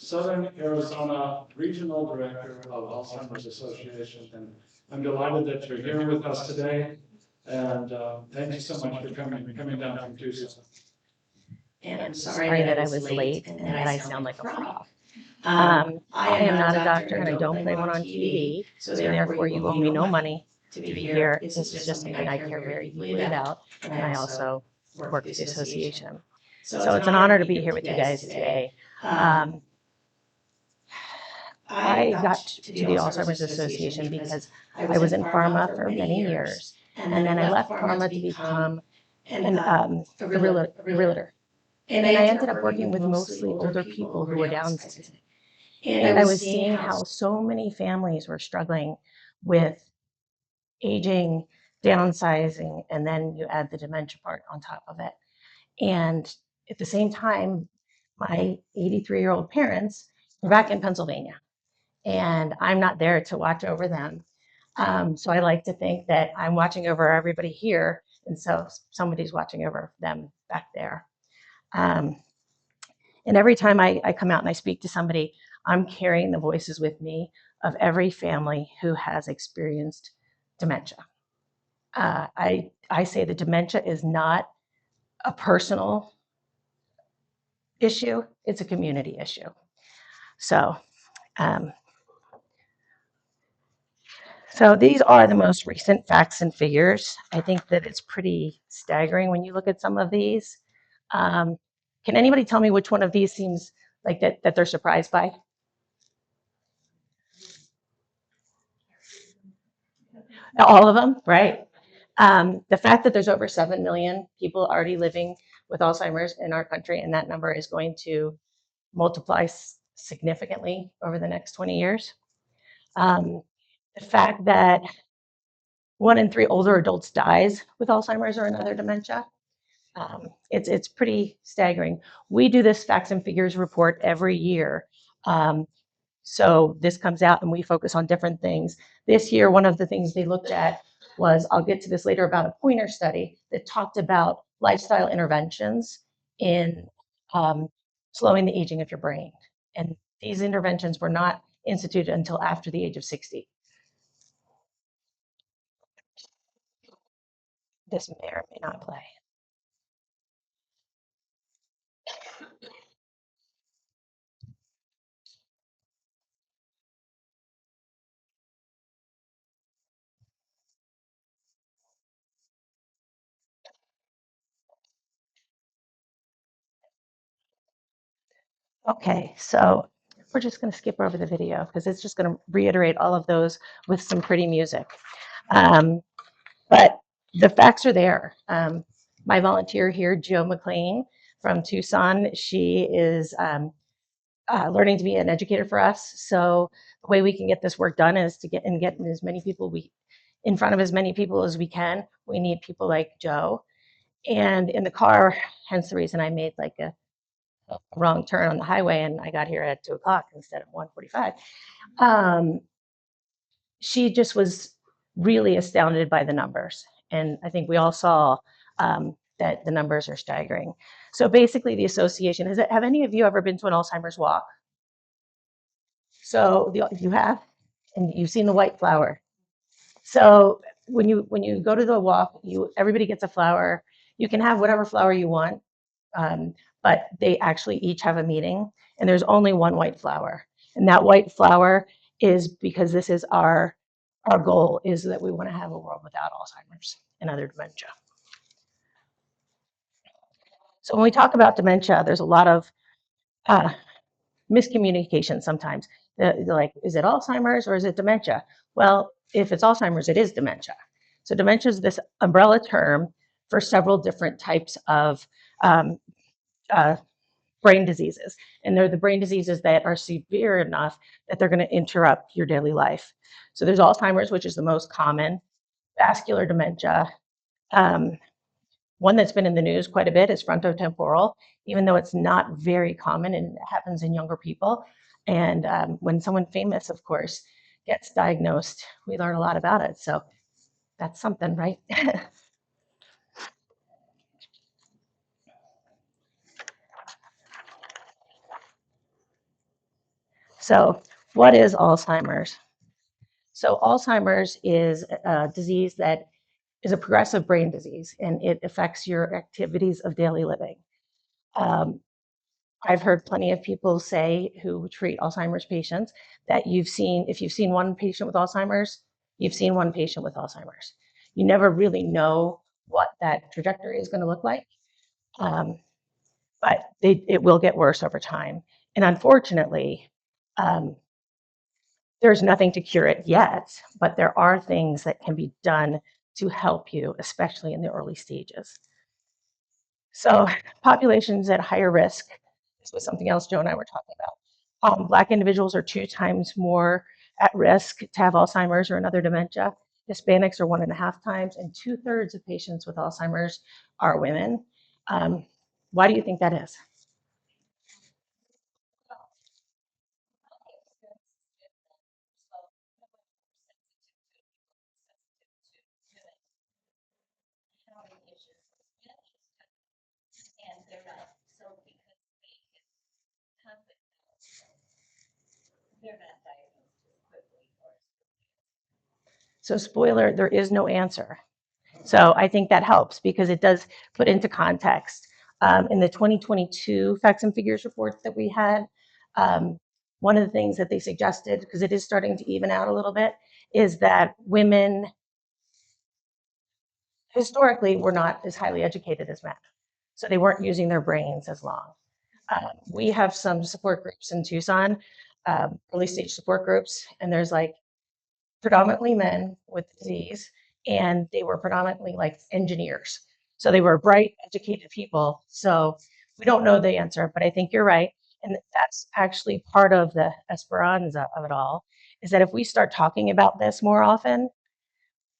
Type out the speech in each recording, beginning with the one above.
Southern Arizona Regional Director of Alzheimer's Association. And I'm delighted that you're here with us today. And thank you so much for coming down from Tucson. And I'm sorry that I was late and that I sound like a frog. I am not a doctor and I don't play one on TV, so therefore you owe me no money to be here. This is just something I care very deeply about, and I also work with the association. So it's an honor to be here with you guys today. I got to the Alzheimer's Association because I was in pharma for many years, and then I left pharma to become a realtor. And I ended up working with mostly older people who were downsizing. And I was seeing how so many families were struggling with aging, downsizing, and then you add the dementia part on top of it. And at the same time, my 83-year-old parents were back in Pennsylvania, and I'm not there to watch over them. So I like to think that I'm watching over everybody here, and so somebody's watching over them back there. And every time I come out and I speak to somebody, I'm carrying the voices with me of every family who has experienced dementia. I say that dementia is not a personal issue, it's a community issue. So these are the most recent facts and figures. I think that it's pretty staggering when you look at some of these. Can anybody tell me which one of these seems like that they're surprised by? All of them, right? The fact that there's over 7 million people already living with Alzheimer's in our country, and that number is going to multiply significantly over the next 20 years. The fact that 1 in 3 older adults dies with Alzheimer's or another dementia. It's pretty staggering. We do this facts and figures report every year. So this comes out and we focus on different things. This year, one of the things they looked at was, I'll get to this later, about a Pointer study that talked about lifestyle interventions in slowing the aging of your brain. And these interventions were not instituted until after the age of 60. This may or may not play. Okay, so we're just going to skip over the video because it's just going to reiterate all of those with some pretty music. But the facts are there. My volunteer here, Joe McLean from Tucson, she is learning to be an educator for us. So the way we can get this work done is to get as many people in front of as many people as we can. We need people like Joe. And in the car, hence the reason I made like a wrong turn on the highway and I got here at 2 o'clock instead of 1:45. She just was really astounded by the numbers. And I think we all saw that the numbers are staggering. So basically the association, have any of you ever been to an Alzheimer's walk? So you have, and you've seen the white flower. So when you go to the walk, everybody gets a flower. You can have whatever flower you want, but they actually each have a meaning, and there's only one white flower. And that white flower is because this is our goal, is that we want to have a world without Alzheimer's and other dementia. So when we talk about dementia, there's a lot of miscommunication sometimes. They're like, is it Alzheimer's or is it dementia? Well, if it's Alzheimer's, it is dementia. So dementia is this umbrella term for several different types of brain diseases. And they're the brain diseases that are severe enough that they're going to interrupt your daily life. So there's Alzheimer's, which is the most common, vascular dementia. One that's been in the news quite a bit is frontotemporal, even though it's not very common and it happens in younger people. And when someone famous, of course, gets diagnosed, we learn a lot about it. So that's something, right? So, what is Alzheimer's? So, Alzheimer's is a disease that is a progressive brain disease, and it affects your activities of daily living. Um, I've heard plenty of people say who treat Alzheimer's patients that if you've seen one patient with Alzheimer's, you've seen one patient with Alzheimer's. You never really know what that trajectory is going to look like, um, but it will get worse over time. And unfortunately, um, there's nothing to cure it yet, but there are things that can be done to help you, especially in the early stages. So populations at higher risk, this was something else Joe and I were talking about. Black individuals are 2 times more at risk to have Alzheimer's or another dementia. Hispanics are 1.5 times, and 2/3 of patients with Alzheimer's are women. Why do you think that is? So, spoiler, there is no answer. So, I think that helps because it does put into context. In the 2022 Facts and Figures report that we had, um, one of the things that they suggested, because it is starting to even out a little bit, is that women historically were not as highly educated as men. So, they weren't using their brains as long. We have some support groups in Tucson, early stage support groups, and there's like predominantly men with disease, and they were predominantly like engineers. So they were bright, educated people. So we don't know the answer, but I think you're right. And that's actually part of the esperanza of it all, is that if we start talking about this more often,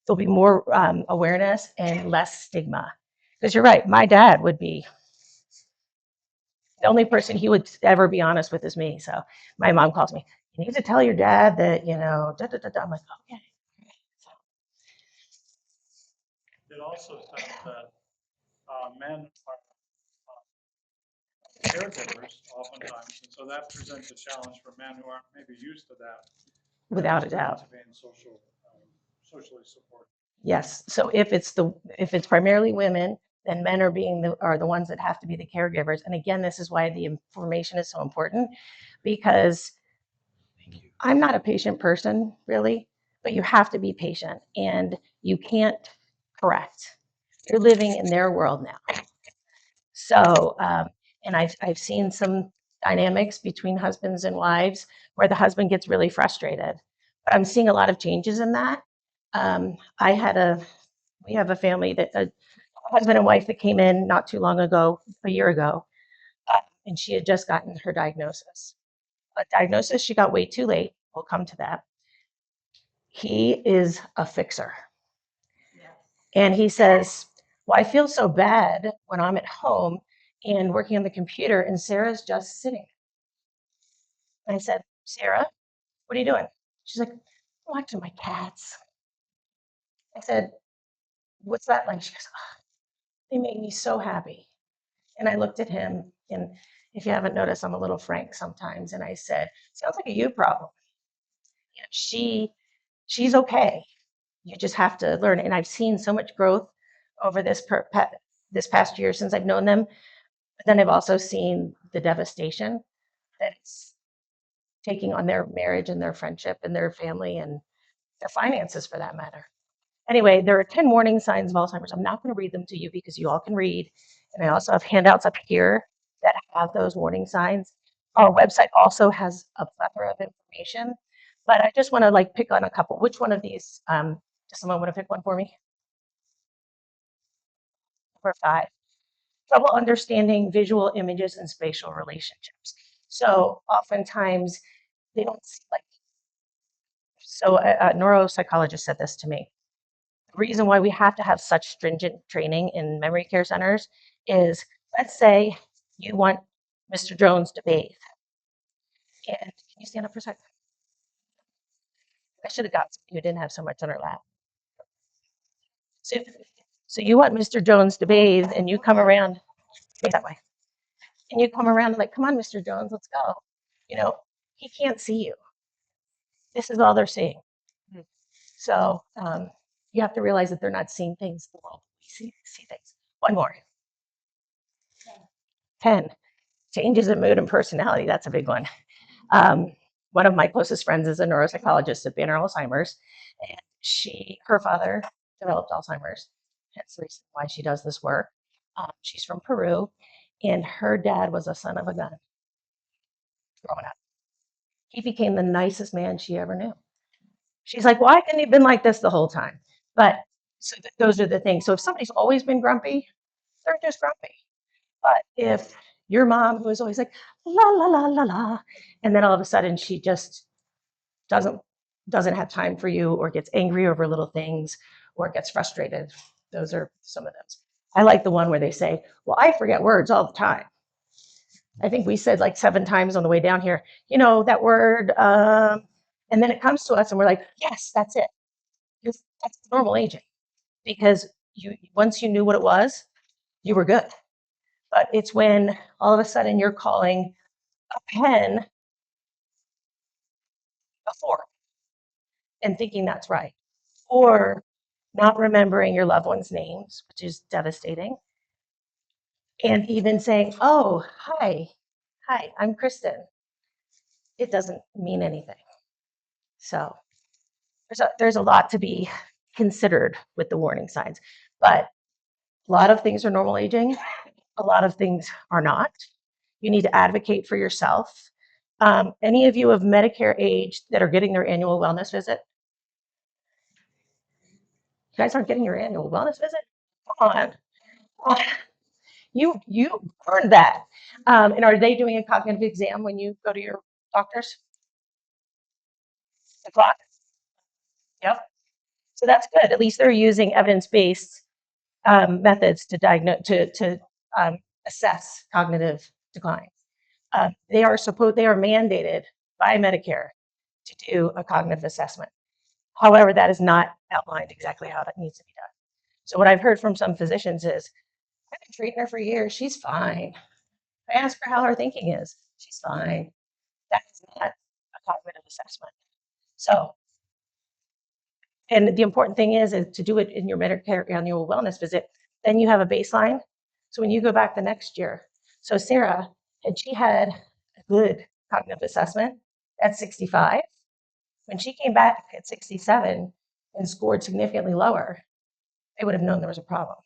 there'll be more awareness and less stigma. Because you're right, my dad would be the only person he would ever be honest with is me. So my mom calls me, you need to tell your dad that, da, da, da, da. I'm like, okay. It also says that men are caregivers oftentimes, and so that presents a challenge for men who aren't maybe used to that. Without a doubt. To being socially supported. Yes. So if it's primarily women, then men are the ones that have to be the caregivers. And again, this is why the information is so important, because I'm not a patient person really, but you have to be patient and you can't correct. You're living in their world now. So, and I've seen some dynamics between husbands and wives where the husband gets really frustrated. But I'm seeing a lot of changes in that. I had we have a family that a husband and wife that came in not too long ago, a year ago, and she had just gotten her diagnosis. A diagnosis she got way too late. We'll come to that. He is a fixer. And he says, well, I feel so bad when I'm at home and working on the computer and Sarah's just sitting. And I said, Sarah, what are you doing? She's like, I'm watching my cats. I said, what's that like? She goes, oh, they make me so happy. And I looked at him, and if you haven't noticed, I'm a little frank sometimes. And I said, sounds like a you problem. You know, she's okay. You just have to learn. And I've seen so much growth over this past year since I've known them. But then I've also seen the devastation that it's taking on their marriage and their friendship and their family and their finances for that matter. Anyway, there are 10 warning signs of Alzheimer's. I'm not going to read them to you because you all can read. And I also have handouts up here that have those warning signs. Our website also has a plethora of information, but I just want to like pick on a couple. Which one of these? Does someone want to pick one for me? Number 5. Trouble understanding visual images and spatial relationships. So oftentimes they don't see like, so a neuropsychologist said this to me. The reason why we have to have such stringent training in memory care centers is, let's say you want Mr. Jones to bathe. And can you stand up for a second? I should have got somebody who didn't have so much on her lap. So, so you want Mr. Jones to bathe and you come around that way. And you come around and like, come on, Mr. Jones, let's go. You know, he can't see you. This is all they're seeing. So you have to realize that they're not seeing things the world we see things. One more. 10. Changes in mood and personality. That's a big one. One of my closest friends is a neuropsychologist at Banner Alzheimer's, and her father developed Alzheimer's. That's the reason why she does this work. She's from Peru, and her dad was a son of a gun growing up. He became the nicest man she ever knew. She's like, why couldn't he have been like this the whole time? But so those are the things. So if somebody's always been grumpy, they're just grumpy. But if your mom, who is always like, la, la, la, la, la, and then all of a sudden she just doesn't have time for you, or gets angry over little things, or gets frustrated, those are some of those. I like the one where they say, well, I forget words all the time. I think we said like 7 times on the way down here, that word, and then it comes to us and we're like, yes, that's it. That's normal aging, because once you knew what it was, you were good. But it's when all of a sudden you're calling a pen a fork and thinking that's right, or not remembering your loved one's names, which is devastating, and even saying, oh, hi, I'm Kristen. It doesn't mean anything. So there's a lot to be considered with the warning signs, but a lot of things are normal aging. A lot of things are not. You need to advocate for yourself. Any of you of Medicare age that are getting their annual wellness visit? You guys aren't getting your annual wellness visit? Come on. You earned that. And are they doing a cognitive exam when you go to your doctors? The clock? Yep. So that's good. At least they're using evidence-based methods to diagnose, to assess cognitive decline. They are mandated by Medicare to do a cognitive assessment. However, that is not outlined exactly how that needs to be done. So what I've heard from some physicians is, I've been treating her for years. She's fine. I ask her how her thinking is. She's fine. That is not a cognitive assessment. So, and the important thing is to do it in your Medicare annual wellness visit. Then you have a baseline. So when you go back the next year, so Sarah, had she had a good cognitive assessment at 65, when she came back at 67 and scored significantly lower, they would have known there was a problem.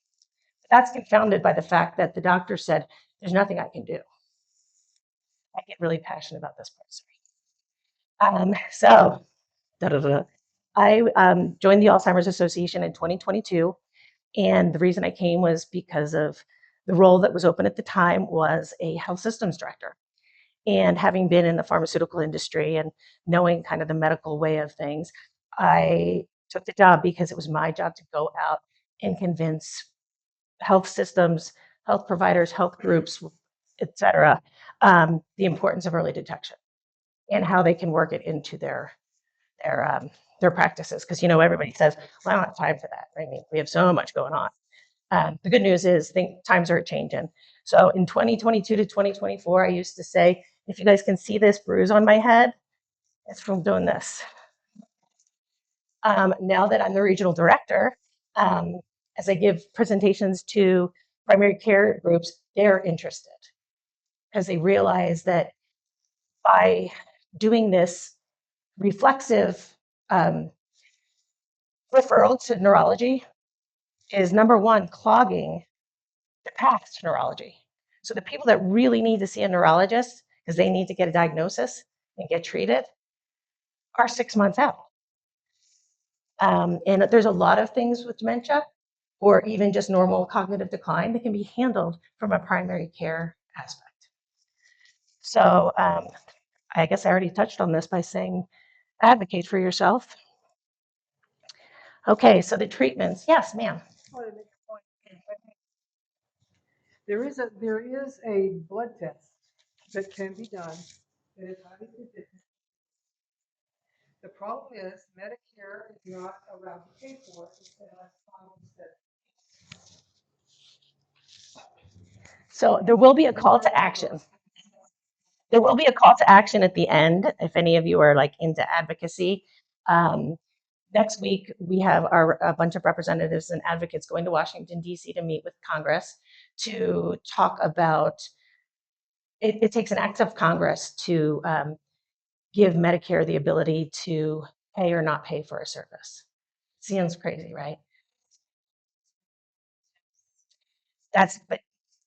But that's confounded by the fact that the doctor said, there's nothing I can do. I get really passionate about this part. So, I joined the Alzheimer's Association in 2022, and the reason I came was because of the role that was open at the time was a health systems director. And having been in the pharmaceutical industry and knowing kind of the medical way of things, I took the job because it was my job to go out and convince health systems, health providers, health groups, et cetera, the importance of early detection and how they can work it into their practices. Because everybody says, well, I don't have time for that. I mean, we have so much going on. The good news is times are changing. So in 2022 to 2024, I used to say, if you guys can see this bruise on my head, it's from doing this. Now that I'm the regional director, as I give presentations to primary care groups, they're interested because they realize that by doing this reflexive referral to neurology is, number one, clogging the path to neurology. So the people that really need to see a neurologist because they need to get a diagnosis and get treated are 6 months out. And there's a lot of things with dementia or even just normal cognitive decline that can be handled from a primary care aspect. So I guess I already touched on this by saying advocate for yourself. Okay, so the treatments. Yes, ma'am. There is a blood test that can be done that is highly predictive. The problem is Medicare is not allowed to pay for it unless So there will be a call to action. There will be a call to action at the end if any of you are like into advocacy. Um, Next week, we have a bunch of representatives and advocates going to Washington, D.C. to meet with Congress to talk about it takes an act of Congress to give Medicare the ability to pay or not pay for a service. Seems crazy, right? But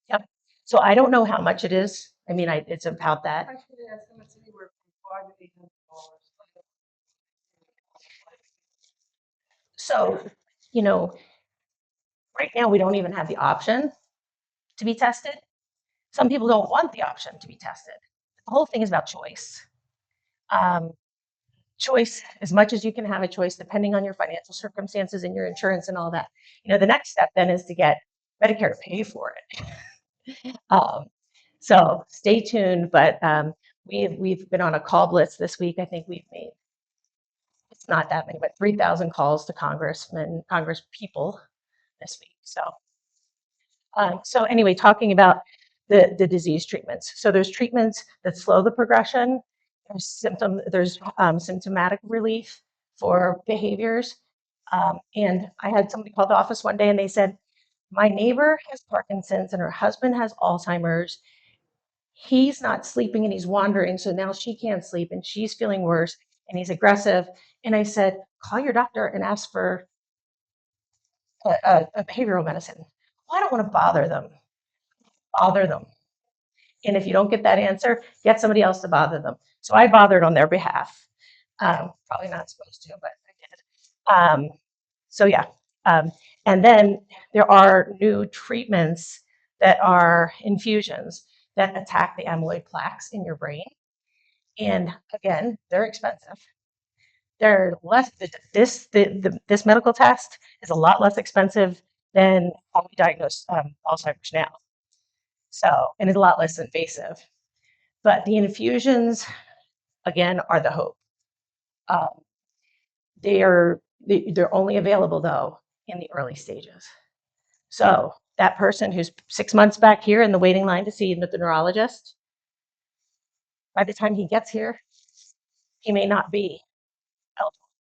yep. So I don't know how much it is. I mean, it's about that. I should estimates anywhere from $500 to $800. So, you know, right now we don't even have the option to be tested. Some people don't want the option to be tested. The whole thing is about choice. Um, Choice, as much as you can have a choice, depending on your financial circumstances and your insurance and all that. The next step then is to get Medicare to pay for it. So stay tuned, but we've been on a call blitz this week. I think we've made, it's not that many, but 3,000 calls to congressmen, congress people this week. So anyway, talking about the disease treatments. So there's treatments that slow the progression. There's symptomatic relief for behaviors. And I had somebody call the office one day and they said, my neighbor has Parkinson's and her husband has Alzheimer's. He's not sleeping and he's wandering. So now she can't sleep and she's feeling worse and he's aggressive. And I said, call your doctor and ask for a behavioral medicine. Well, I don't want to bother them. Bother them. And if you don't get that answer, get somebody else to bother them. So I bothered on their behalf. Probably not supposed to, but I did. So yeah. And then there are new treatments that are infusions that attack the amyloid plaques in your brain. And again, they're expensive. They're less. This medical test is a lot less expensive than how we diagnose Alzheimer's now. So, and it's a lot less invasive. But the infusions, again, are the hope. Um, they're only available though in the early stages. So that person who's 6 months back here in the waiting line to see the neurologist, by the time he gets here, he may not be eligible,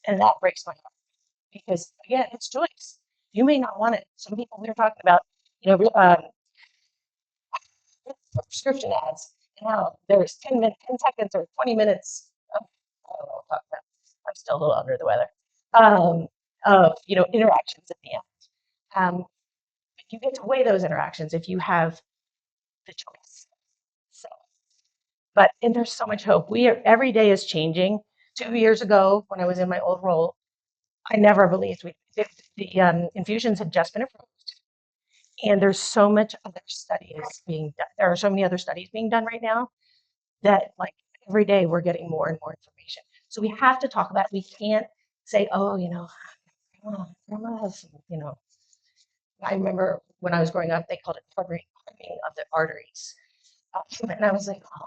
and that breaks my heart because again, it's choice. You may not want it. Some people we were talking about, prescription ads, and how there's 10 seconds or 20 minutes of, I don't know what I'm talking about. I'm still a little under the weather, of, interactions at the end. You get to weigh those interactions if you have the choice. So, and there's so much hope. Every day is changing. 2 years ago, when I was in my old role, I never believed the infusions had just been approved. And there's so much other studies being done. There are so many other studies being done right now that like every day we're getting more and more information. So we have to talk about it. We can't say, oh, grandma has some, I remember when I was growing up, they called it hardening of the arteries. And I was like, oh.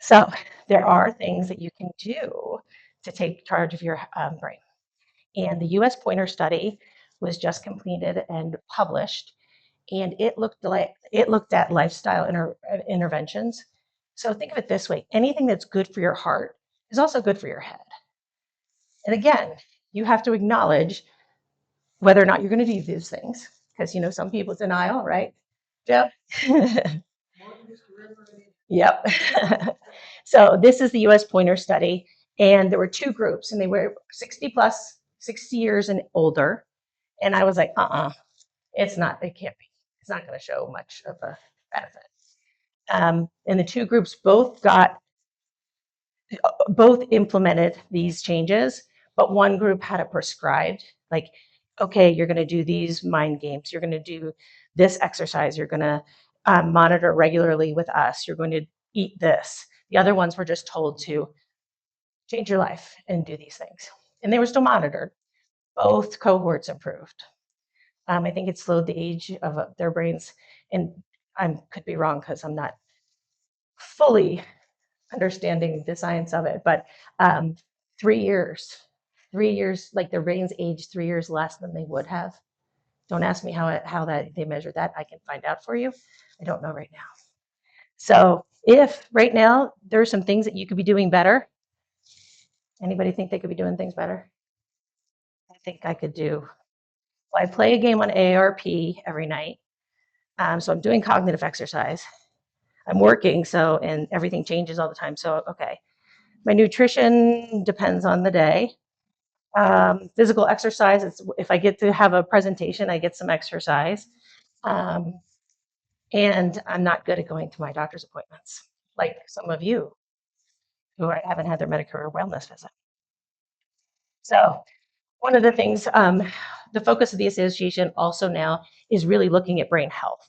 So there are things that you can do to take charge of your brain. And the US Pointer study was just completed and published, and it looked at lifestyle interventions. So think of it this way: anything that's good for your heart is also good for your head. And again, you have to acknowledge whether or not you're going to do these things, because some people denial, right? Yep. Yep. So this is the US Pointer study, and there were two groups, and they were 60 plus, 60 years and older. And I was like, it can't be. It's not going to show much of a benefit. And the two groups both implemented these changes, but one group had it prescribed, like, okay, you're going to do these mind games, you're going to do this exercise, you're going to monitor regularly with us, you're going to eat this. The other ones were just told to change your life and do these things. And they were still monitored. Both cohorts improved. I think it slowed the age of their brains. And I could be wrong because I'm not fully understanding the science of it, but 3 years, like their brains aged 3 years less than they would have Don't ask me how that they measure that. I can find out for you. I don't know right now. So if right now there are some things that you could be doing better, anybody think they could be doing things better? I think I could do. Well, I play a game on AARP every night. So I'm doing cognitive exercise. I'm working, so, and everything changes all the time. So, okay. My nutrition depends on the day. Physical exercise, if I get to have a presentation, I get some exercise. Um, and I'm not good at going to my doctor's appointments, like some of you who haven't had their Medicare or wellness visit. So one of the things, the focus of the association also now is really looking at brain health,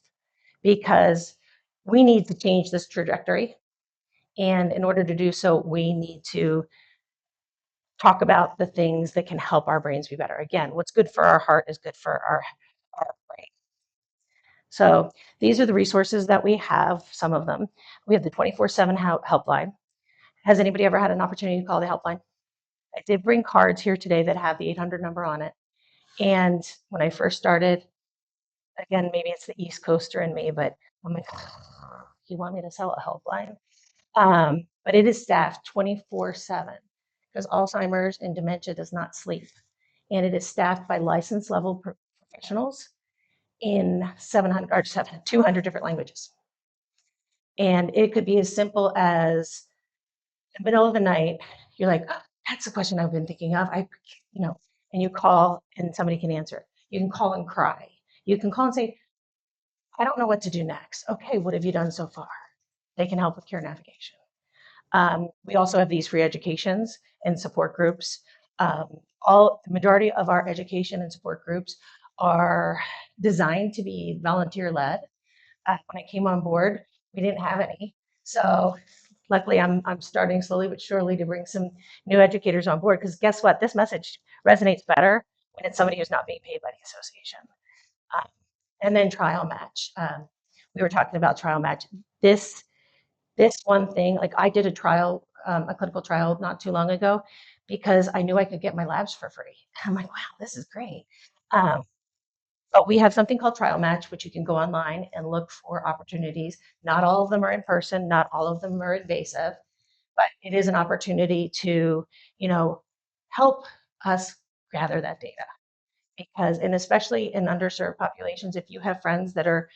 because we need to change this trajectory. And in order to do so, we need to talk about the things that can help our brains be better. Again, what's good for our heart is good for our brain. So these are the resources that we have, some of them. We have the 24/7 helpline. Has anybody ever had an opportunity to call the helpline? I did bring cards here today that have the 800 number on it. And when I first started, again, maybe it's the East Coaster in me, but I'm like, you want me to sell a helpline? But it is staffed 24/7, because Alzheimer's and dementia does not sleep. And it is staffed by licensed level professionals in 200 different languages. And it could be as simple as in the middle of the night, you're like, oh, that's the question I've been thinking of. And you call and somebody can answer it. You can call and cry. You can call and say, I don't know what to do next. Okay, what have you done so far? They can help with care navigation. We also have these free educations and support groups. The majority of our education and support groups are designed to be volunteer led. When I came on board, we didn't have any. So luckily I'm starting slowly but surely to bring some new educators on board, because guess what? This message resonates better when it's somebody who's not being paid by the association. And then trial match. We were talking about trial match. This one thing, like I did a clinical trial not too long ago, because I knew I could get my labs for free. I'm like, wow, this is great. But we have something called Trial Match, which you can go online and look for opportunities. Not all of them are in person, not all of them are invasive, but it is an opportunity to, help us gather that data. Because, and especially in underserved populations, if you have friends that are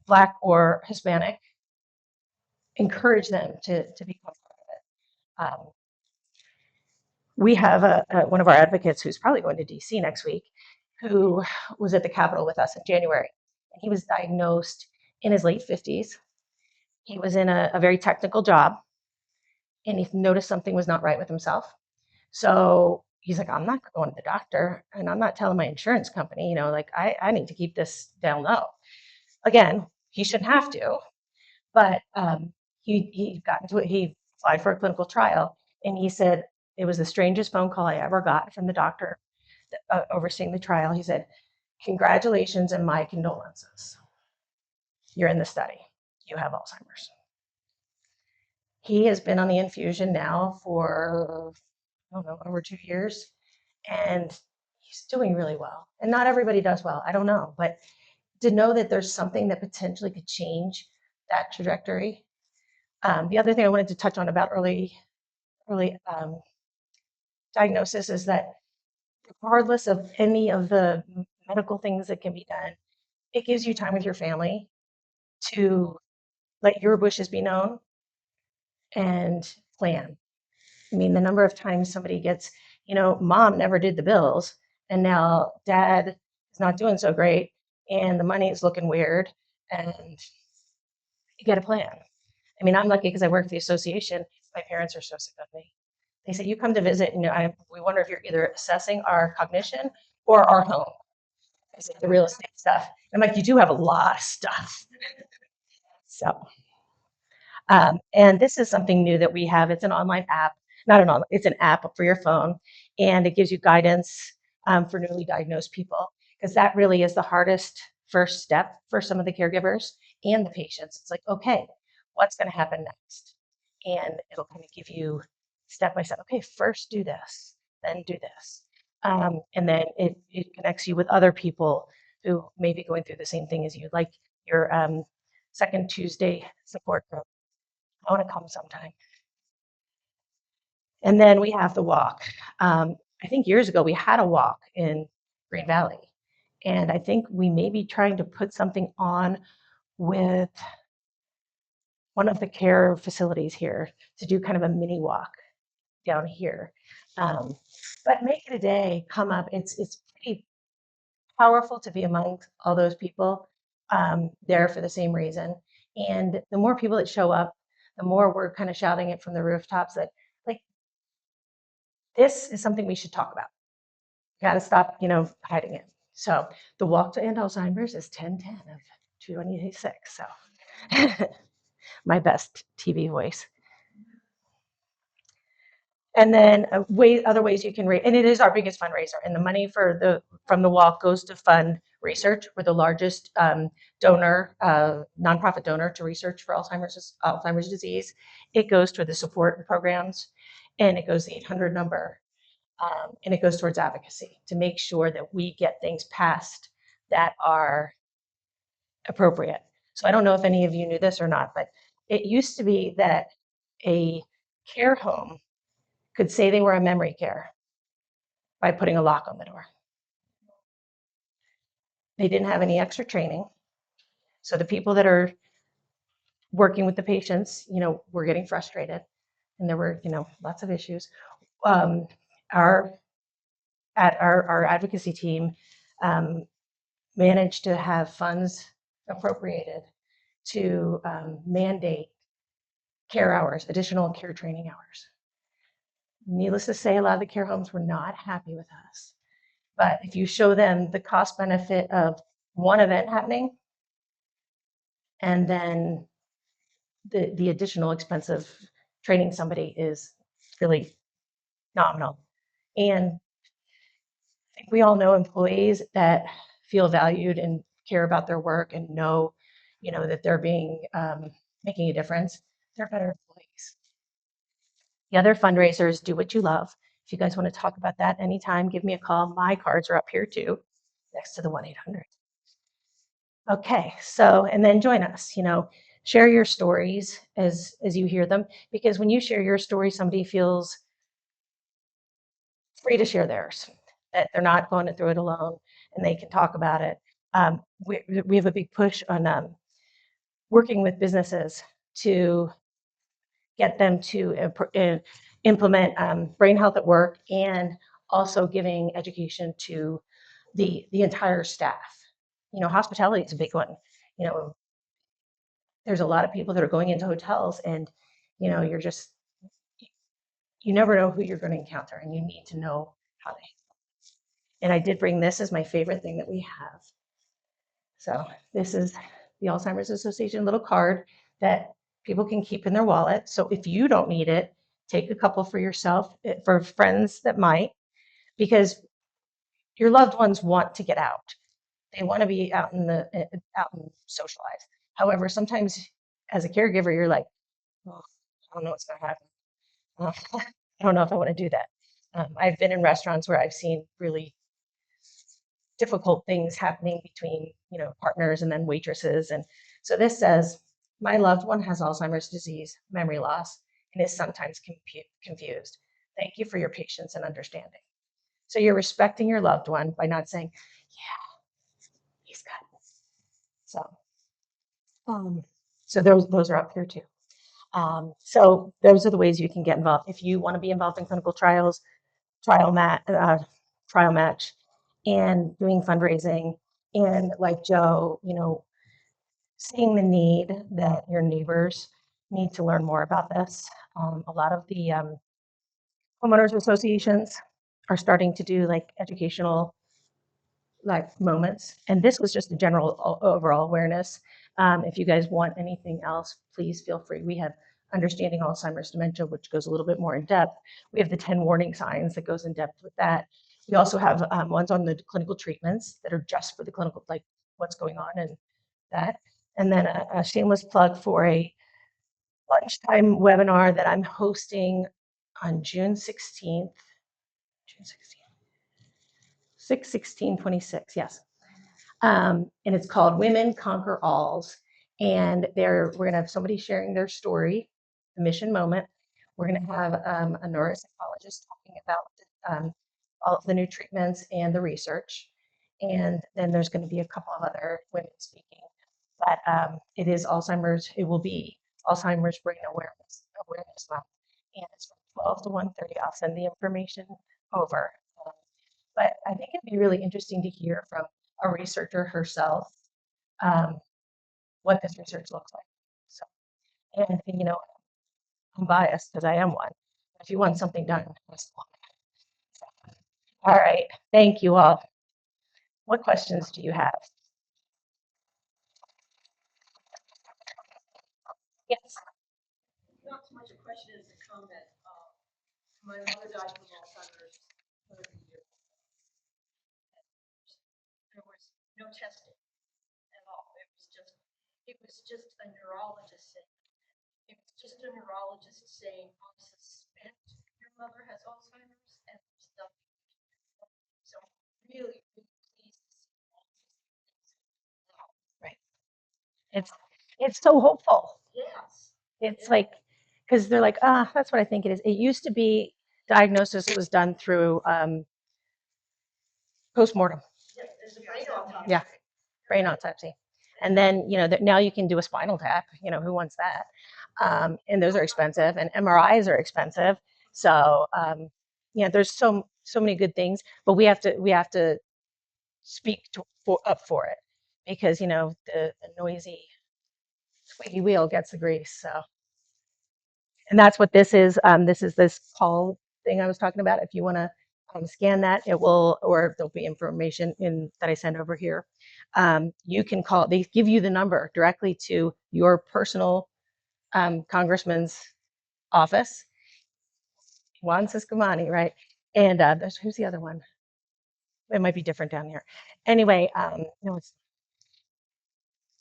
Black or Hispanic, encourage them to become part of it. We have one of our advocates who's probably going to DC next week, who was at the Capitol with us in January. And he was diagnosed in his late 50s. He was in a very technical job, and he noticed something was not right with himself. So he's like, I'm not going to the doctor, and I'm not telling my insurance company, I need to keep this down low. Again, he shouldn't have to, but he got into it. He applied for a clinical trial, and he said, it was the strangest phone call I ever got from the doctor overseeing the trial. He said, congratulations and my condolences. You're in the study. You have Alzheimer's. He has been on the infusion now for, I don't know, over 2 years, and he's doing really well. And not everybody does well. I don't know. But to know that there's something that potentially could change that trajectory. The other thing I wanted to touch on about early diagnosis is that regardless of any of the medical things that can be done, it gives you time with your family to let your wishes be known and plan. I mean, the number of times somebody gets, mom never did the bills, and now dad is not doing so great, and the money is looking weird, and you get a plan. I mean, I'm lucky because I work for the association. My parents are so sick of me. They say, you come to visit, we wonder if you're either assessing our cognition or our home. I said, the real estate stuff. I'm like, you do have a lot of stuff. So, and this is something new that we have. It's an online app, it's an app for your phone, and it gives you guidance for newly diagnosed people, because that really is the hardest first step for some of the caregivers and the patients. It's like, okay, what's going to happen next? And it'll kind of give you step by step. Okay, first do this, then do this. And then it connects you with other people who may be going through the same thing as you, like your second Tuesday support group. I want to come sometime. And then we have the walk. I think years ago we had a walk in Green Valley. And I think we may be trying to put something on with one of the care facilities here to do kind of a mini walk down here. But make it a day, come up. It's pretty powerful to be among all those people there for the same reason. And the more people that show up, the more we're kind of shouting it from the rooftops that, like, this is something we should talk about. Got to stop, hiding it. So the walk to end Alzheimer's is 10/10 of 2026. So my best TV voice. And then other ways you can raise, and it is our biggest fundraiser. And the money from the walk goes to fund research. We're the largest donor, nonprofit donor to research for Alzheimer's disease. It goes to the support programs, and it goes the 800 number, and it goes towards advocacy to make sure that we get things passed that are appropriate. So I don't know if any of you knew this or not, but it used to be that a care home could say they were a memory care by putting a lock on the door. They didn't have any extra training. So the people that are working with the patients, were getting frustrated, and there were, lots of issues. Our advocacy team managed to have funds appropriated to mandate care hours, additional care training hours. Needless to say, a lot of the care homes were not happy with us. But if you show them the cost benefit of one event happening, and then the additional expense of training somebody is really nominal. And I think we all know employees that feel valued and care about their work and know, that they're making a difference. They're better employees. The other fundraisers, do what you love. If you guys want to talk about that anytime, give me a call. My cards are up here too, next to the 1-800. Okay, so, and then join us, share your stories as you hear them, because when you share your story, somebody feels free to share theirs, that they're not going through it alone, and they can talk about it. We have a big push on working with businesses to get them to implement brain health at work, and also giving education to the entire staff. Hospitality is a big one. There's a lot of people that are going into hotels, and you never know who you're going to encounter, and you need to know how to. And I did bring this as my favorite thing that we have. So this is the Alzheimer's Association little card that people can keep in their wallet. So if you don't need it, take a couple for yourself, for friends that might, because your loved ones want to get out. They want to be out and socialize. However, sometimes as a caregiver, you're like, oh, I don't know what's going to happen. I don't know if I want to do that. I've been in restaurants where I've seen really difficult things happening between, partners and then waitresses. And so this says, my loved one has Alzheimer's disease, memory loss, and is sometimes confused. Thank you for your patience and understanding. So you're respecting your loved one by not saying, yeah, he's got this. So those are up here too. So those are the ways you can get involved. If you want to be involved in clinical trials, trial match, and doing fundraising, and like Joe, seeing the need that your neighbors need to learn more about this. A lot of the homeowners associations are starting to do like educational moments, and this was just a general overall awareness. If you guys want anything else, please feel free. We have Understanding Alzheimer's Dementia, which goes a little bit more in depth. We have the 10 warning signs that goes in depth with that. We also have ones on the clinical treatments that are just for the clinical, like what's going on and that. And then a shameless plug for a lunchtime webinar that I'm hosting on June 16th, 6/16/26, yes. And it's called Women Conquer Alls. And we're going to have somebody sharing their story, the mission moment. We're going to have a neuropsychologist talking about all of the new treatments and the research. And then there's going to be a couple of other women speaking. But it is Alzheimer's. It will be Alzheimer's Brain Awareness Month, and it's from 12 to 1:30. I'll send the information over. But I think it'd be really interesting to hear from a researcher herself um, what this research looks like. So, and I'm biased because I am one. If you want something done, that's the one. So, all right, thank you all. What questions do you have? Yes. Not so much a question as a comment. My mother died from Alzheimer's 30 years ago. There was no testing at all. It was just a neurologist saying, I suspect your mother has Alzheimer's, and there's nothing. So really, really pleased to see all these things now. Right. It's so hopeful. Yes. It's like, because they're like, that's what I think it is. It used to be diagnosis was done through postmortem. Yeah, there's a brain autopsy. Yeah, brain autopsy. And then, now you can do a spinal tap. Who wants that? And those are expensive, and MRIs are expensive. So, there's so many good things, but we have to speak up for it because, the noisy squeaky wheel gets the grease. So, and that's what this is. This is this call thing I was talking about. If you want to scan that, it will, or there'll be information that I send over here. You can call. They give you the number directly to your personal congressman's office. Juan Ciscomani, right? And who's the other one? It might be different down here. Anyway, no, it's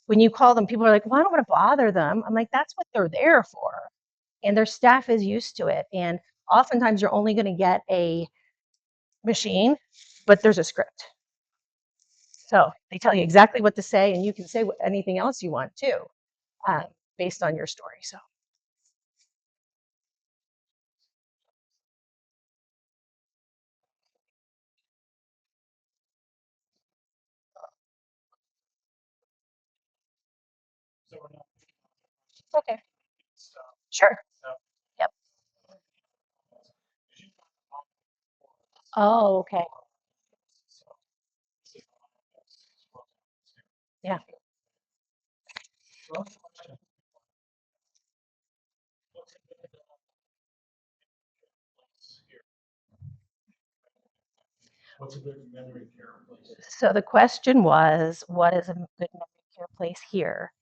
when you call them, people are like, well, I don't want to bother them. I'm like, that's what they're there for. And their staff is used to it. And oftentimes you're only going to get a machine, but there's a script. So they tell you exactly what to say, and you can say anything else you want too, based on your story. So. So we're not. Okay. Sure. Yep. Oh, okay. Yeah. What's a good memory care place? So the question was, what is a good memory care place here?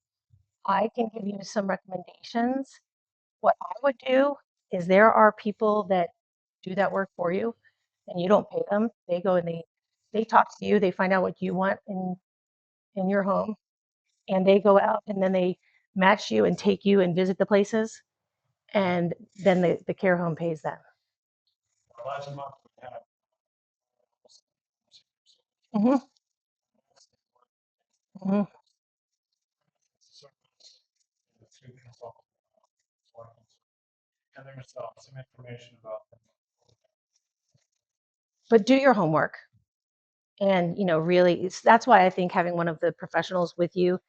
I can give you some recommendations. What I would do is there are people that do that work for you, and you don't pay them. They go and they talk to you. They find out what you want in your home, and they go out and then they match you and take you and visit the places, and then the care home pays them. Last month we had. Mm-hmm. Mm-hmm. And there's some information about them. But do your homework, and really, that's why I think having one of the professionals with you,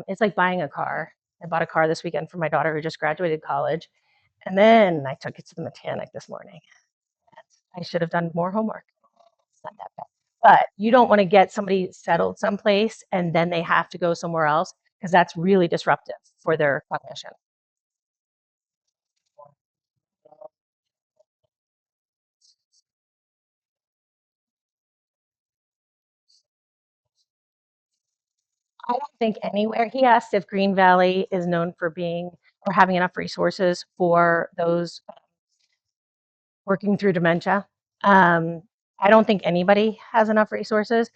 it's like buying a car. I bought a car this weekend for my daughter who just graduated college, and then I took it to the mechanic this morning. I should have done more homework. It's not that bad. But you don't want to get somebody settled someplace and then they have to go somewhere else because that's really disruptive for their cognition. I don't think anywhere. He asked if Green Valley is known for being or having enough resources for those working through dementia. I don't think anybody has enough resources,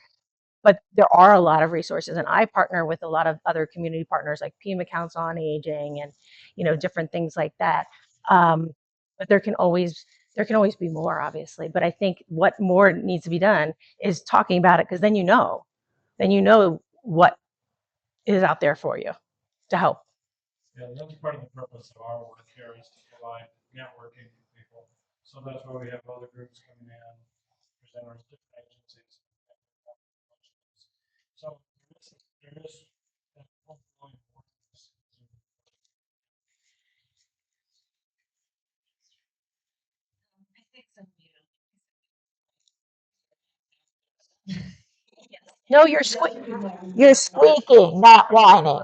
but there are a lot of resources, and I partner with a lot of other community partners like Pima Council on Aging and different things like that. But there can always be more, obviously. But I think what more needs to be done is talking about it because then then you know what is out there for you to help. Yeah, that's part of the purpose of our work here is to provide networking for people. So that's why we have other groups coming in, presenters, different agencies. So there is that ongoing awareness. I think some of you. Yes. No, you're squeaking, not whining.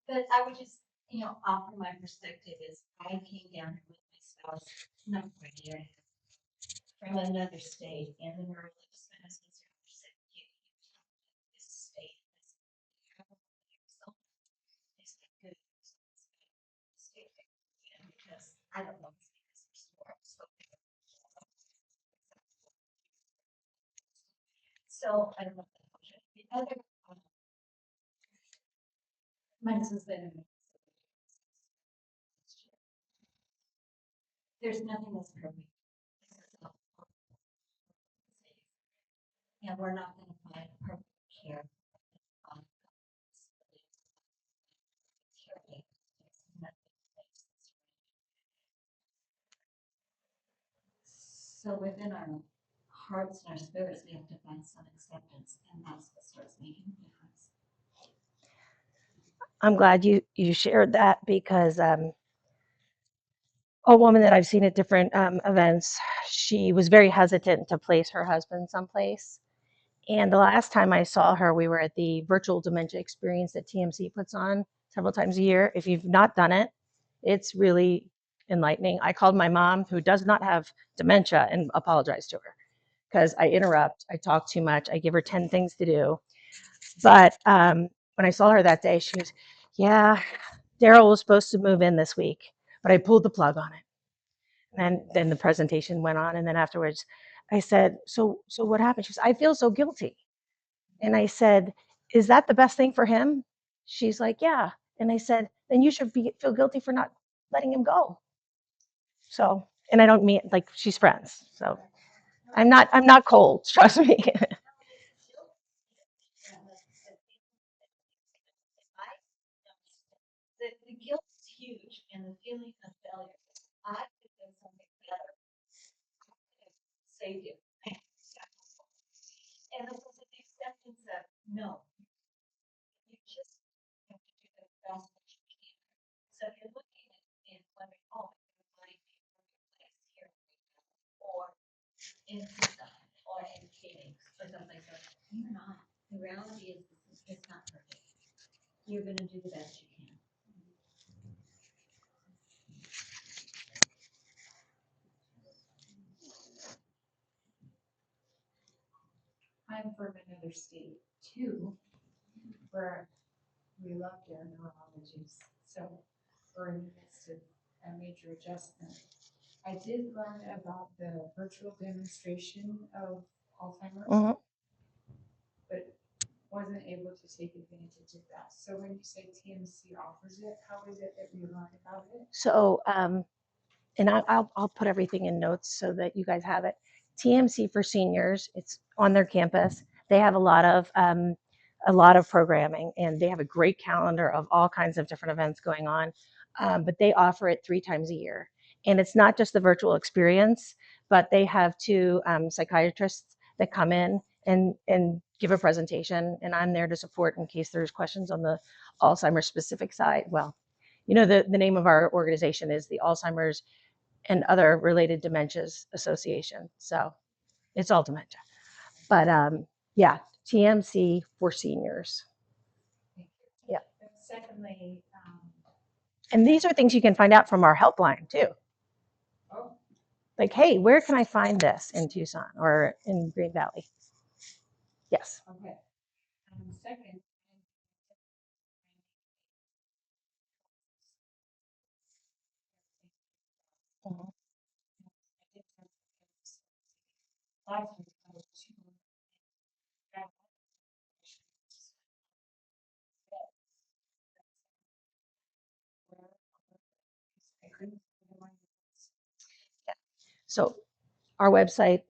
But I would just, offer my perspective is I came down here with my spouse, not quite a year and a half, from another state, and the neurologist, my husband's neurologist said, you this state is so it's not good. State because I don't know this because there's more. So I don't know if that helps you. The other, my husband's been in there's nothing that's perfect. And we're not going to find perfect care. So within our hearts and our spirits, we have to find some acceptance, and that's what starts making a difference. I'm glad you shared that because a woman that I've seen at different events, she was very hesitant to place her husband someplace. And the last time I saw her, we were at the virtual dementia experience that TMC puts on several times a year. If you've not done it, it's really enlightening. I called my mom, who does not have dementia, and apologized to her because I interrupt, I talk too much, I give her 10 things to do. But when I saw her that day, she was, yeah, Daryl was supposed to move in this week, but I pulled the plug on it. And then the presentation went on. And then afterwards, I said, so what happened? She goes, I feel so guilty. And I said, is that the best thing for him? She's like, yeah. And I said, then you should feel guilty for not letting him go. So, and I don't mean like she's friends. So I'm not cold, trust me. The guilt is huge, and the feeling of failure. I could do something better. I could have saved you. And it was an acceptance of no. You just have to do the best that you can. So if you're looking at and wondering, oh, I can find a perfect place here, or in system, or in Phoenix, or someplace else, you're not. The reality is, it's not perfect. You're going to do the best you can. I'm from another state too, where we love their neurologists, so we're in the midst of a major adjustment. I did learn about the virtual demonstration of Alzheimer's, Mhm. but wasn't able to take advantage of that. So when you say TMC offers it, how is it that we learn about it? So, and I'll put everything in notes so that you guys have it. TMC for seniors, it's on their campus. They have a lot of programming, and they have a great calendar of all kinds of different events going on. But they offer it 3 times a year, and it's not just the virtual experience, but they have 2 psychiatrists that come in and give a presentation, and I'm there to support in case there's questions on the Alzheimer's specific side. Well, the name of our organization is the Alzheimer's and other related dementias association. So it's all dementia. But yeah, TMC for seniors. Thank you. Yeah. And secondly, And these are things you can find out from our helpline too. oh, Like, hey, where can I find this in Tucson or in Green Valley? Yes. okay. Second, Mhm. last week I was to I couldn't find So our website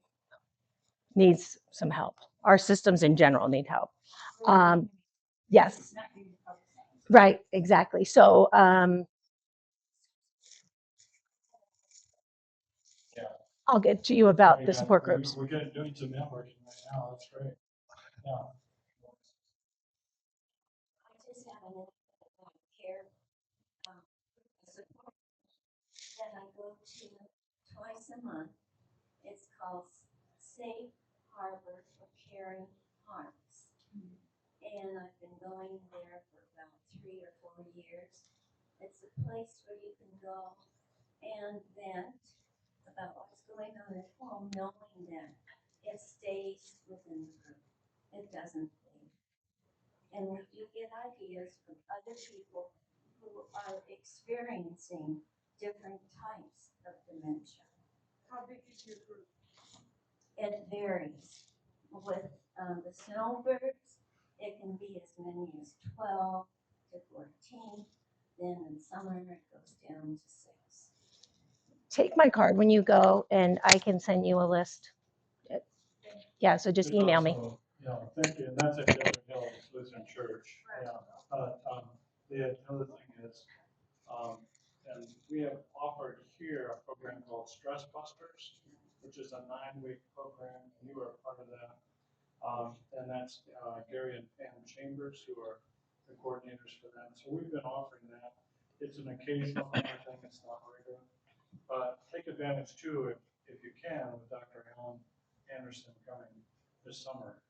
needs some help. our systems in general need help. Yes, right, exactly. So I'll get to you about the support groups. We're doing some networking right now. That's great. Yeah. I just have an care support that I go to twice a month. It's called Safe Harbor for Caring Hearts. And I've been going there for about 3 or 4 years. It's a place where you can go and vent about what's going on at home, knowing that it stays within the group. It doesn't leave. And we do get ideas from other people who are experiencing different types of dementia. How big is your group? It varies. With the snowbirds, it can be as many as 12 to 14. Then in summer, it goes down to 6. Take my card when you go, and I can send you a list. Yeah, so just There's email me. also- Yeah, thank you. And that's at Desert Hill Lutheran Church. Yeah. The other thing is, and we have offered here a program called Stress Busters, which is a 9-week program, and you are part of that. And that's Gary and Pam Chambers, who are the coordinators for that. So we've been offering that. It's an occasional kind of thing, it's not regular. But take advantage too, if you can, with Dr. Alan Anderson coming this summer.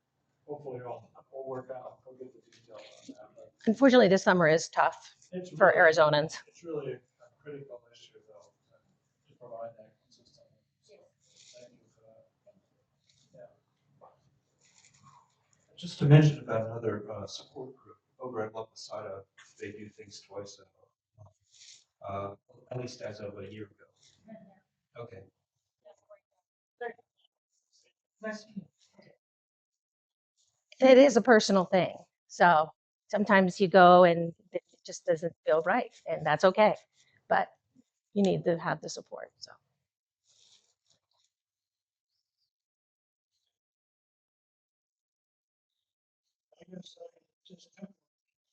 Hopefully it'll work out. We'll get the details on that. But Unfortunately, this summer is tough it's for really- Arizonans. It's really a critical issue though, to provide that consistently. So thank you for that. Yeah. Just to mention about another support group over at La Posada, they do things twice a month, at least as of a year ago. Okay. It is a personal thing. So sometimes you go and it just doesn't feel right, and that's okay. But you need to have the support. So I guess I just have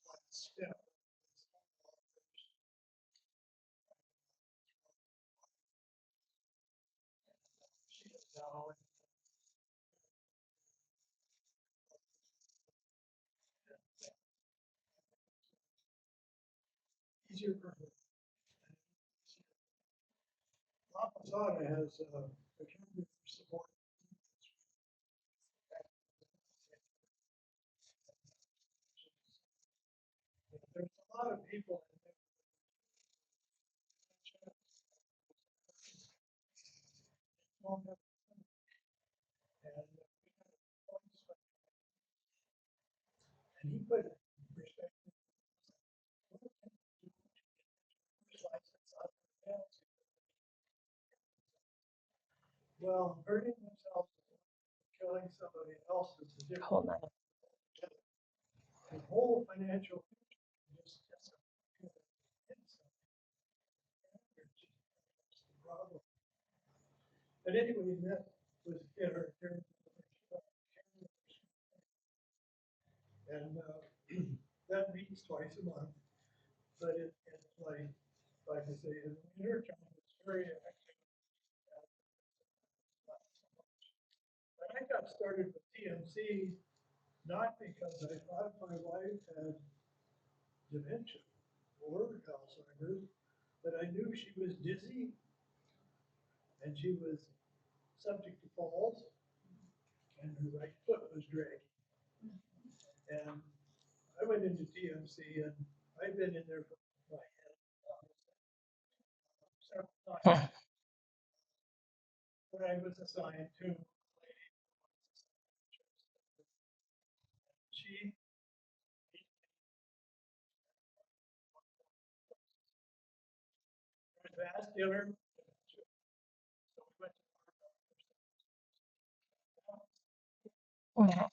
one step. She is now easier for her. La Posada has a caregiver support. There's a lot of people in there. And he put it in perspective. Well, hurting themselves, killing somebody else is a different. hold on. The whole financial picture is just a problem. But anyway, that was in our and that meets twice a month. But it's like I say, in the winter time, it's very active. But I got started with TMC not because I thought my wife had dementia or Alzheimer's, but I knew she was dizzy and she was subject to falls and her right foot was dragging. And I went into TMC and I've been in there for my head several times. When I was assigned to a lady, she was vascular. So we went Mhm.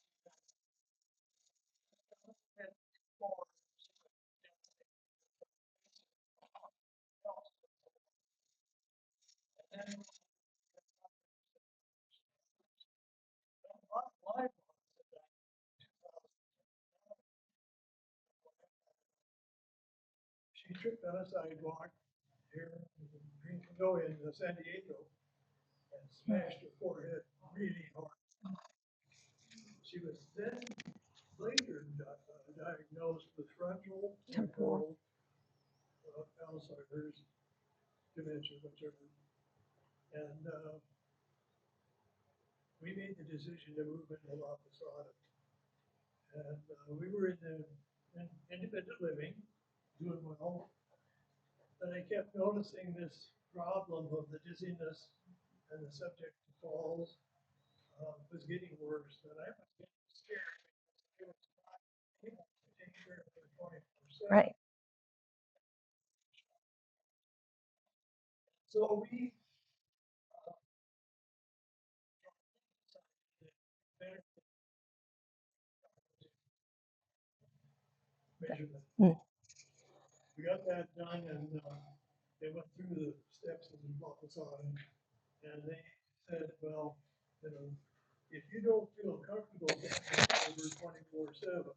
tripped on a sidewalk here in San Diego and smashed her forehead really hard. She was then later diagnosed with frontal temporal Alzheimer's, dementia, whatever. And we made the decision to move into La Posada. And we were in independent living, doing well. But I kept noticing this problem of the dizziness and the subject to falls was getting worse. And I was getting scared because I was not able to take care of her 24/7. Right. So we measurement. Mm. We got that done and they went through the steps of the Montessori and they said, well, you know, if you don't feel comfortable over 24/7,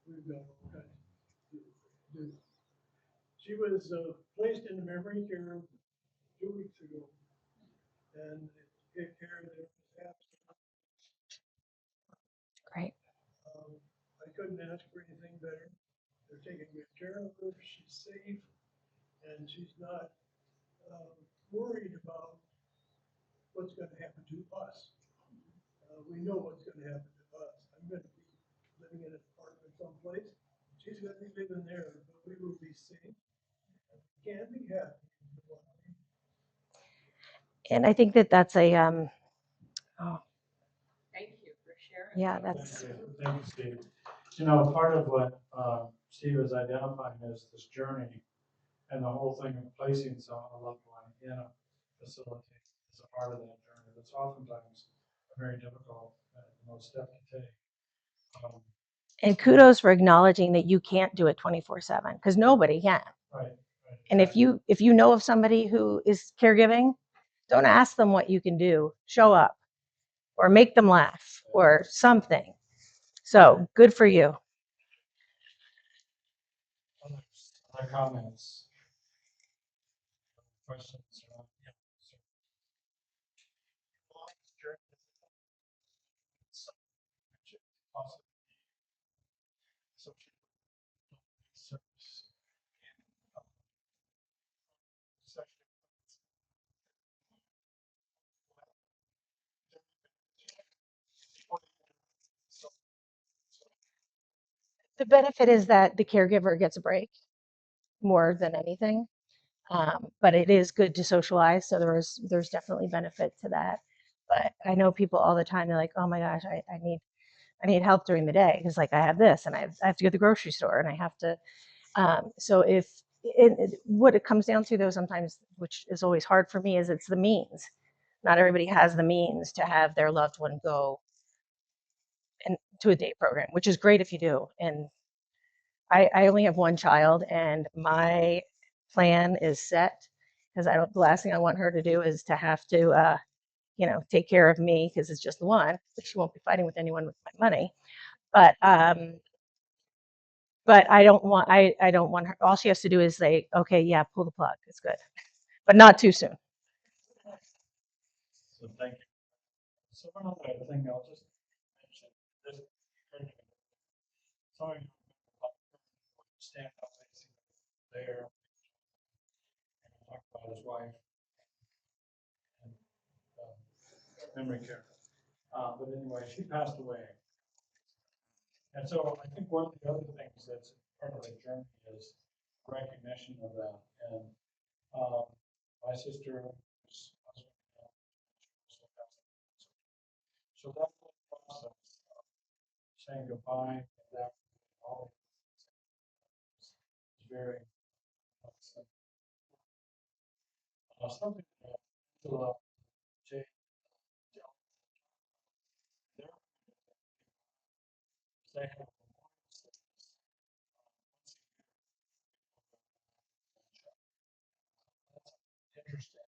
we've got all kinds to do. She was placed in memory care 2 weeks ago and take care of it absolutely. Great. I couldn't ask for anything better. They're taking good care of her. She's safe and she's not worried about what's going to happen to us. We know what's going to happen to us. I'm going to be living in an apartment someplace. She's going to be living there, but we will be safe. We can be happy. And I think that that's a, oh, Thank you for sharing. yeah, that's, Thank you, Steve. You know, part of what Steve is identifying is this journey and the whole thing of placing a loved one in a facility is a part of that journey. It's oftentimes a very difficult step to take. and kudos for acknowledging that you can't do it 24/7 because nobody can. Right. And if you know of somebody who is caregiving, don't ask them what you can do. Show up or make them laugh or something. So good for you. Other comments, questions? Yeah. The benefit is that the caregiver gets a break more than anything. But it is good to socialize. So there's definitely benefit to that. But I know people all the time, they're like, oh my gosh, I need help during the day because like I have this and I have to go to the grocery store and I have to. So if what it comes down to though sometimes, which is always hard for me, is it's the means. Not everybody has the means to have their loved one go and to a day program, which is great if you do. And I only have one child and my plan is set because the last thing I want her to do is to have to, take care of me because it's just the one, but she won't be fighting with anyone with my money. But I don't want her, all she has to do is say, okay, yeah, pull the plug. It's good, but not too soon. So thank you. So one other thing I'll just mention, this some of you stand up facing there and talk about his wife and memory care. But anyway, she passed away. And so I think one of the other things that's part of the journey is recognition of that. And my sister's husband also passed away. So that whole process of saying goodbye and that all is very something that Jay they have interesting.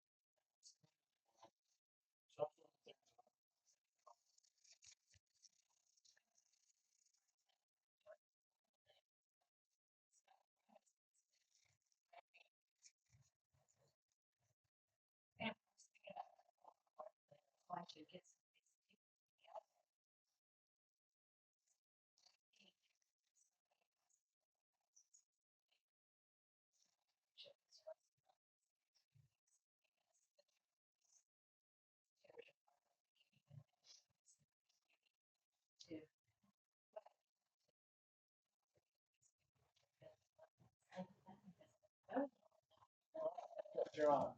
to get some. You're on.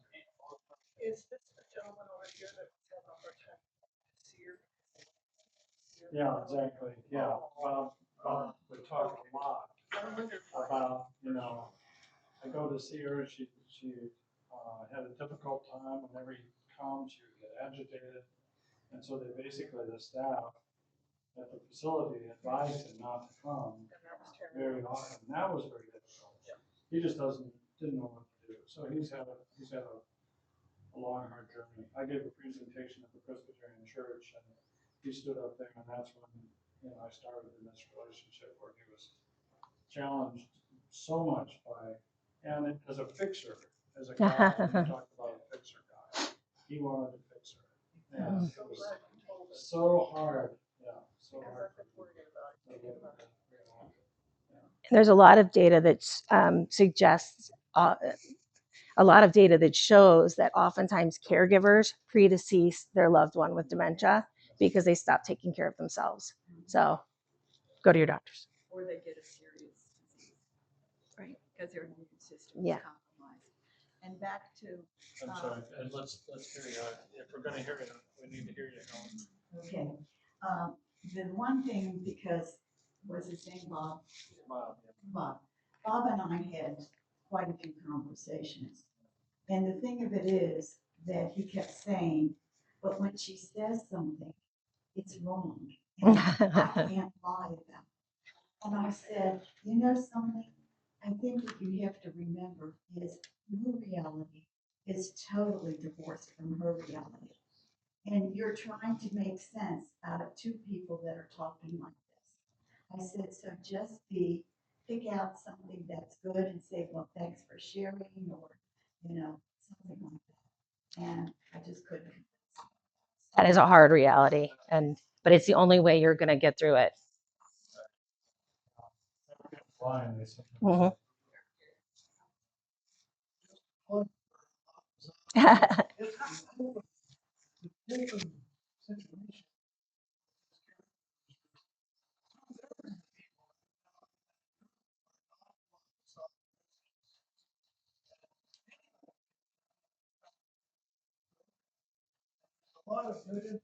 Is this the gentleman over here that was having a hard time seer? Yeah, exactly, yeah. We talk a lot about, I go to see her, she had a difficult time. Whenever he comes, she would get agitated. And so they basically, the staff at the facility advised him not to come very often. That was very difficult. He just didn't know what to do. So he's had a long, hard journey. I gave a presentation at the Presbyterian Church, and he stood up there, and that's when, I started in this relationship where he was challenged so much by, and as a fixer, as a guy, we talked about a fixer guy. He wanted to fix her. And it was so hard, so hard. There's a lot of data that suggests, a lot of data that shows that oftentimes caregivers predecease their loved one with dementia because they stop taking care of themselves. So go to your doctors. Or they get a serious disease. Right. Because their immune system Yeah. is compromised. And back to. I'm sorry, and let's hear you. If we're gonna hear you, we need to hear you, Helen. Okay. The one thing, because, what's his name, Bob? Bob, Bob and I had quite a few conversations. And the thing of it is that he kept saying, but when she says something, it's wrong. And I can't lie about it. And I said, you know something? I think what you have to remember is your reality is totally divorced from her reality. And you're trying to make sense out of two people that are talking like this. I said, so just pick out something that's good and say, well, thanks for sharing, or, something like that. And I just couldn't. That is a hard reality, but it's the only way you're going to get through it. Flying, they said. Mhm. A lot of good information.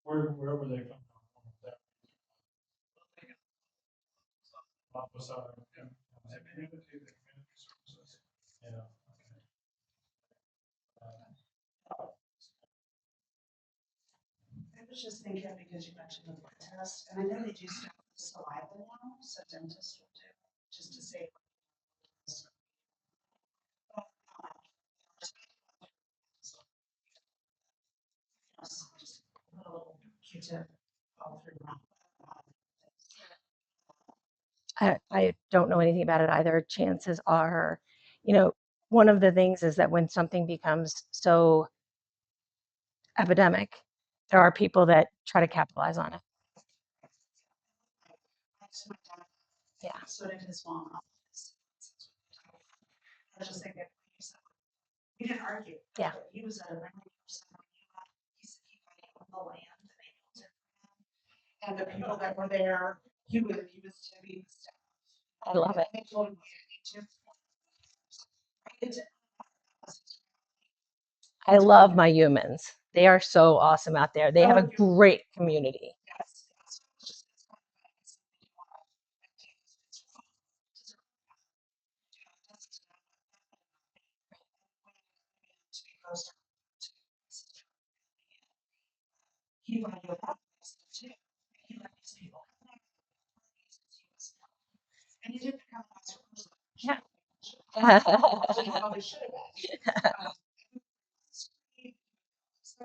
Where were they from? Opposite, community services. Yeah. I was just thinking, because you mentioned the blood test, and I know they do stuff with saliva now, so dentists will do, just to save. Just put a little Q-tip all through my. I don't know anything about it either. Chances are, one of the things is that when something becomes so epidemic, there are people that try to capitalize on it. Yeah. So did his mom. I was just thinking, we didn't argue. Yeah. But he was at a memory person. He said he got the land and they built it for him. And the people that were there, he was tipping the staff. I love it. And they told him he tipped. I love my humans. They are so awesome out there. They have a great community. Yes. goes to he wanted to go that place too. He let these people come there. And he didn't become a vice president. Yeah. Probably should have been.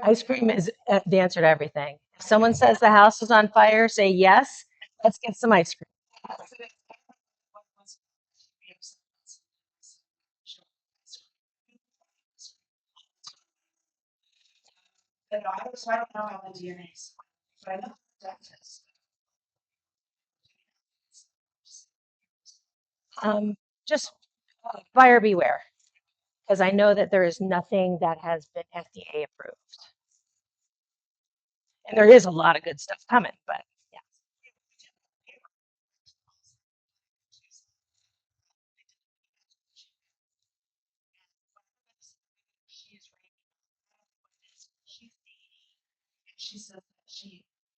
Ice cream is the answer to everything. If someone says the house is on fire, say yes, let's get some ice cream. And I don't know how the DNA is, but I know the dentist. Just buyer beware, because I know that there is nothing that has been FDA approved. And there is a lot of good stuff coming, but yeah. She says that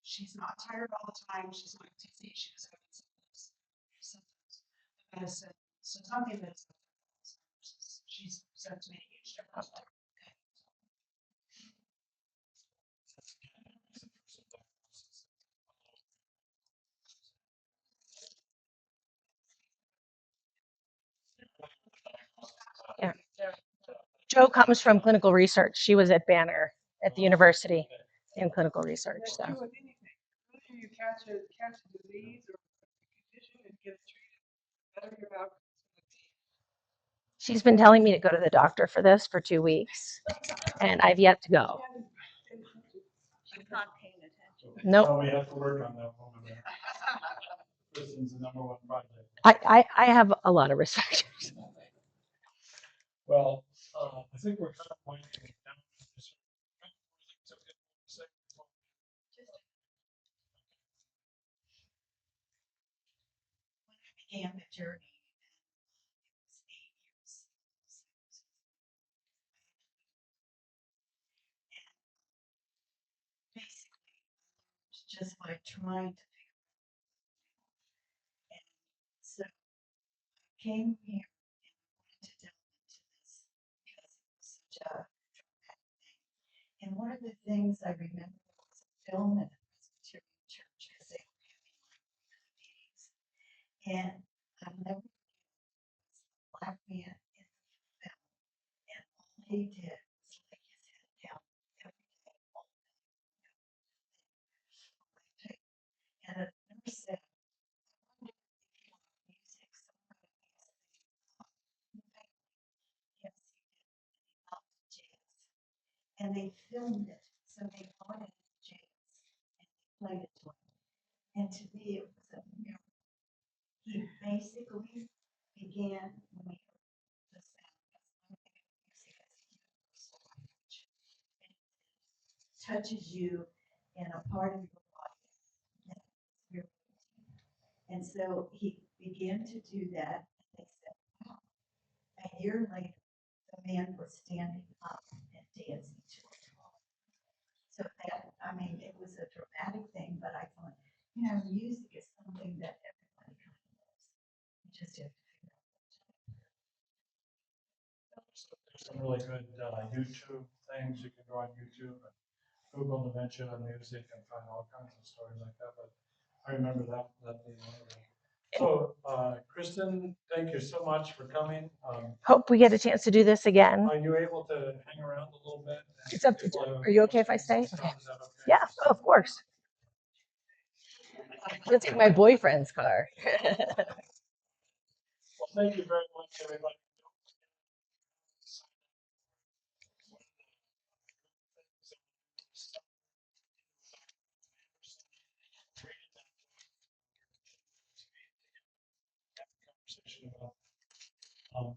she's not tired all the time. She's not dizzy. She was having symptoms. The medicine, so something that's she's said to me a huge difference. Yeah. Joe comes from clinical research. She was at Banner at the university in clinical research. That's So true with anything. Whether you catch a disease or a condition and get it treated, better your outcomes. she's been telling me to go to the doctor for this for 2 weeks, and I've yet to go. She's not paying attention. Nope. Well, we have to work on that one. Kristen's the #1 project. I have a lot of respect. Well, I think we're kind of winding it down. When I began the journey, it was 8 years. And basically, just by trying to figure it out. And so I came here and wanted to delve into this because it was such a traumatic thing. And one of the things I remember was a film at the Presbyterian Church because they were having like meetings. And I'll never forget this black man in the film. And all he did was lay his head down every day, all day. And a nurse said, I wonder if you want music, somebody needs to yes, he did. And he loved jazz. And they filmed it. So they brought in jazz and they played it to him. And to me, it was a miracle. He basically began when he heard the sound. Music as a universal language. And it touches you in a part of your body. And it's very deep. And so he began to do that. And they said, wow. A year later, the man was standing up and dancing to it. So that, I mean, it was a dramatic thing, but I thought, you know, music is something that everybody kind of loves. You just have to figure out what to do. There's some really good YouTube things. You can go on YouTube and Google dementia music and find all kinds of stories like that. But I remember that being one of them. So, Kristen, thank you so much for coming. Hope we get a chance to do this again. Are you able to hang around a little bit? It's up to you. Are you okay if I stay? Okay. Is that okay? Yeah, of course. I'll take my boyfriend's car. Well, thank you very much, everybody. Conversation about